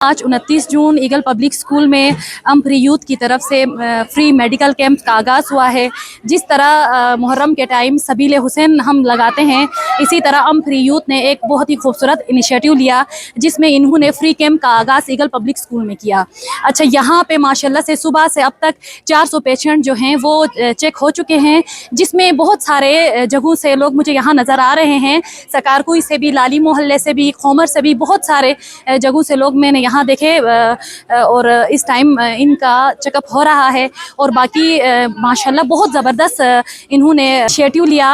आज 29 जून eagle public school में free youth की तरफ से फ्री मेडिकल कैंप का आगाज़ हुआ है। जिस तरह मुहर्रम के टाइम सबील हुसैन हम लगाते हैं, इसी तरह फ्री यूथ ने एक बहुत ही खूबसूरत इनिशिएटिव लिया जिसमें इन्होंने फ्री कैंप का आगाज़ ईगल पब्लिक स्कूल में किया। अच्छा, यहाँ पे माशाल्लाह से सुबह से अब तक 400 पेशेंट जो हैं वो चेक हो चुके हैं, जिसमें बहुत सारे जगहों से लोग मुझे यहाँ नज़र आ रहे हैं। सकारकुई से भी, लाली मोहल्ले से भी, खोमर से भी, बहुत सारे जगहों से लोग मैंने यहाँ देखे और इस टाइम इनका चेकअप हो रहा है। और बाकी माशाल्लाह बहुत ज़बरदस्त इन्होंने इनिशिएटिव लिया।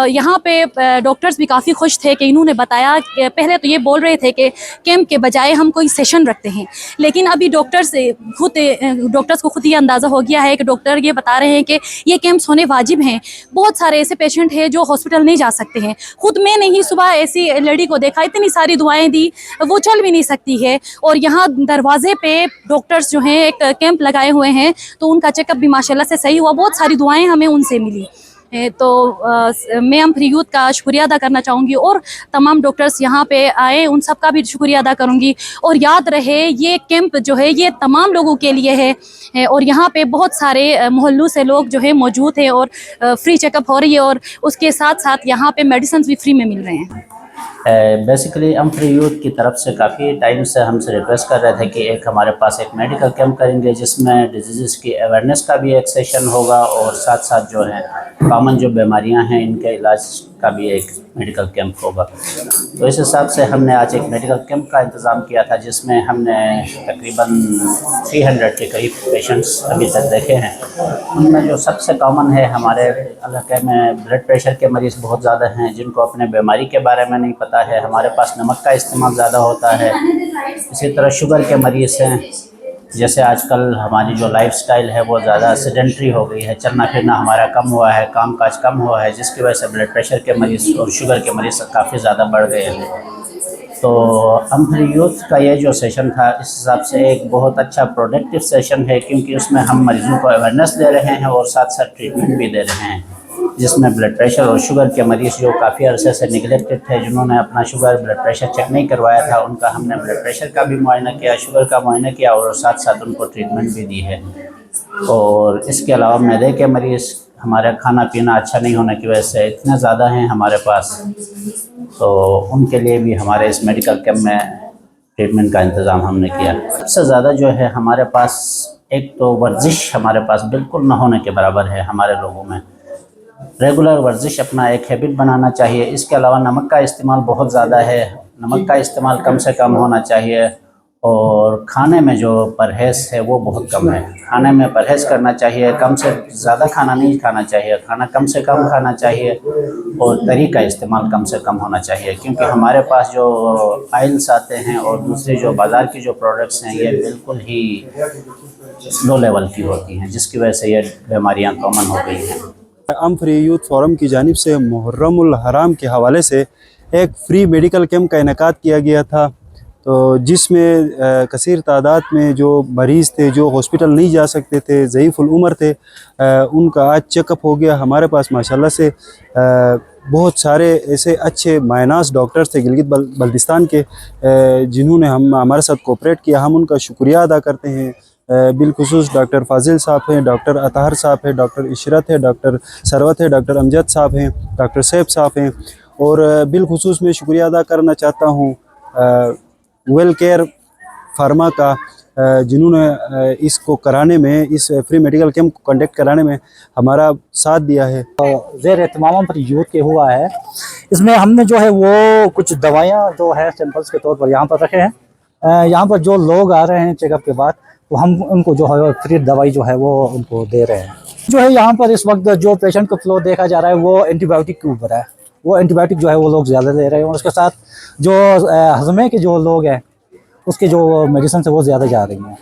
यहाँ पे डॉक्टर्स भी काफ़ी खुश थे कि इन्होंने बताया कि पहले तो ये बोल रहे थे कि कैंप के बजाय हम कोई सेशन रखते हैं, लेकिन अभी डॉक्टर्स को खुद ये अंदाज़ा हो गया है कि डॉक्टर ये बता रहे हैं कि ये कैंप्स होने वाजिब हैं। बहुत सारे ऐसे पेशेंट हैं जो हॉस्पिटल नहीं जा सकते हैं। खुद मैंने ही सुबह ऐसी लेडी को देखा, इतनी सारी दुआएं दी, वो चल भी नहीं सकती है। और यहाँ दरवाजे पे डॉक्टर्स जो हैं एक कैंप लगाए हुए हैं, तो उनका चेकअप भी माशाल्लाह से सही हुआ। बहुत सारी दुआएं हमें उनसे मिली। तो मैं फ्री यूथ का शुक्रिया अदा करना चाहूँगी और तमाम डॉक्टर्स यहाँ पे आए उन सब का भी शुक्रिया अदा करूँगी। और याद रहे, ये कैंप जो है ये तमाम लोगों के लिए है और यहाँ पे बहुत सारे मोहल्लों से लोग जो है मौजूद हैं और फ्री चेकअप हो रही है और उसके साथ साथ यहाँ पे मेडिसिन भी फ्री में मिल रहे हैं। बेसिकली हम फ्री यूथ की तरफ से काफ़ी टाइम से हमसे रिक्वेस्ट कर रहे थे कि एक हमारे पास एक मेडिकल कैंप करेंगे जिसमें डिजीज़ की अवेयरनेस का भी एक सेशन होगा और साथ साथ जो है कॉमन जो बीमारियां हैं इनके इलाज का भी एक मेडिकल कैंप होगा। तो इस हिसाब से हमने आज एक मेडिकल कैंप का इंतज़ाम किया था जिसमें हमने तकरीबन 300 के करीब पेशेंट्स अभी तक देखे हैं। उनमें जो सबसे कॉमन है, हमारे इलाके में ब्लड प्रेशर के मरीज़ बहुत ज़्यादा हैं जिनको अपने बीमारी के बारे में नहीं पता है। हमारे पास नमक का इस्तेमाल ज़्यादा होता है। इसी तरह शुगर के मरीज़ हैं, जैसे आजकल हमारी जो लाइफस्टाइल है वो ज़्यादा सेडेंट्री हो गई है, चलना फिरना हमारा कम हुआ है, कामकाज कम हुआ है, जिसकी वजह से ब्लड प्रेशर के मरीज़ और शुगर के मरीज़ काफ़ी ज़्यादा बढ़ गए हैं। तो फ्री यूथ का ये जो सेशन था इस हिसाब से एक बहुत अच्छा प्रोडक्टिव सेशन है, क्योंकि उसमें हम मरीज़ों को अवेयरनेस दे रहे हैं और साथ साथ ट्रीटमेंट भी दे रहे हैं, जिसमें ब्लड प्रेशर और शुगर के मरीज़ जो काफ़ी अरसे से निगलेक्टेड थे, जिन्होंने अपना शुगर ब्लड प्रेशर चेक नहीं करवाया था, उनका हमने ब्लड प्रेशर का भी मुआयना किया, शुगर का मुआयना किया और साथ साथ उनको ट्रीटमेंट भी दी है। और इसके अलावा मैदे के मरीज़, हमारा खाना पीना अच्छा नहीं होने की वजह से इतने ज़्यादा हैं हमारे पास, तो उनके लिए भी हमारे इस मेडिकल कैंप में ट्रीटमेंट का इंतज़ाम हमने किया। सबसे ज़्यादा जो है हमारे पास, एक तो वर्जिश हमारे पास बिल्कुल ना होने के बराबर है। हमारे लोगों में रेगुलर वर्जिश अपना एक हैबिट बनाना चाहिए। इसके अलावा नमक का इस्तेमाल बहुत ज़्यादा है, नमक का इस्तेमाल कम से कम होना चाहिए। और खाने में जो परहेज़ है वो बहुत कम है, खाने में परहेज़ करना चाहिए, कम से ज़्यादा खाना नहीं खाना चाहिए, खाना कम से कम खाना चाहिए और तरी का इस्तेमाल कम से कम होना चाहिए, क्योंकि हमारे पास जो ऑयल्स आते हैं और दूसरी जो बाज़ार की जो प्रोडक्ट्स हैं ये बिल्कुल ही लो लेवल की होती हैं, जिसकी वजह से ये बीमारियाँ कॉमन हो गई हैं। फ्री यूथ फोरम की जानिब से मुहर्रमुल हराम के हवाले से एक फ्री मेडिकल कैंप का इनेकाद किया गया था, तो जिसमें कसीर तादाद में जो मरीज़ थे, जो हॉस्पिटल नहीं जा सकते थे, ज़ईफ़ुल उम्र थे, उनका आज चेकअप हो गया। हमारे पास माशाल्लाह से बहुत सारे ऐसे अच्छे मायनास डॉक्टर्स थे गिलगित बल्तिस्तान के, जिन्होंने हमारे साथ कोऑपरेट किया। हम उनका शुक्रिया अदा करते हैं। बिलखुसूस डॉक्टर फाजिल साहब हैं, डॉक्टर अताहर साहब हैं, डॉक्टर इशरत है, डॉक्टर सरवत है, डॉक्टर अमजद साहब हैं, डॉक्टर सैफ साहब हैं। और बिलखुसूस मैं शुक्रिया अदा करना चाहता हूँ वेल केयर फार्मा का, जिन्होंने इसको कराने में, इस फ्री मेडिकल कैंप को कंडक्ट कराने में हमारा साथ दिया है। ज़ेर एहतमाम पर यूथ के हुआ है, इसमें हमने जो है वो कुछ दवाइयाँ जो है सैंपल्स के तौर पर यहाँ पर रखे हैं। यहाँ पर जो लोग आ रहे हैं चेकअप के बाद, तो हम उनको जो है फ्री दवाई जो है वो उनको दे रहे हैं। जो है यहाँ पर इस वक्त जो पेशेंट का फ्लो देखा जा रहा है वो एंटीबायोटिक के ऊपर है, वो एंटीबायोटिक जो है वो लोग ज़्यादा दे रहे हैं और उसके साथ जो हज़मे के जो लोग हैं उसके जो मेडिसिन है वो ज़्यादा जा रही हैं।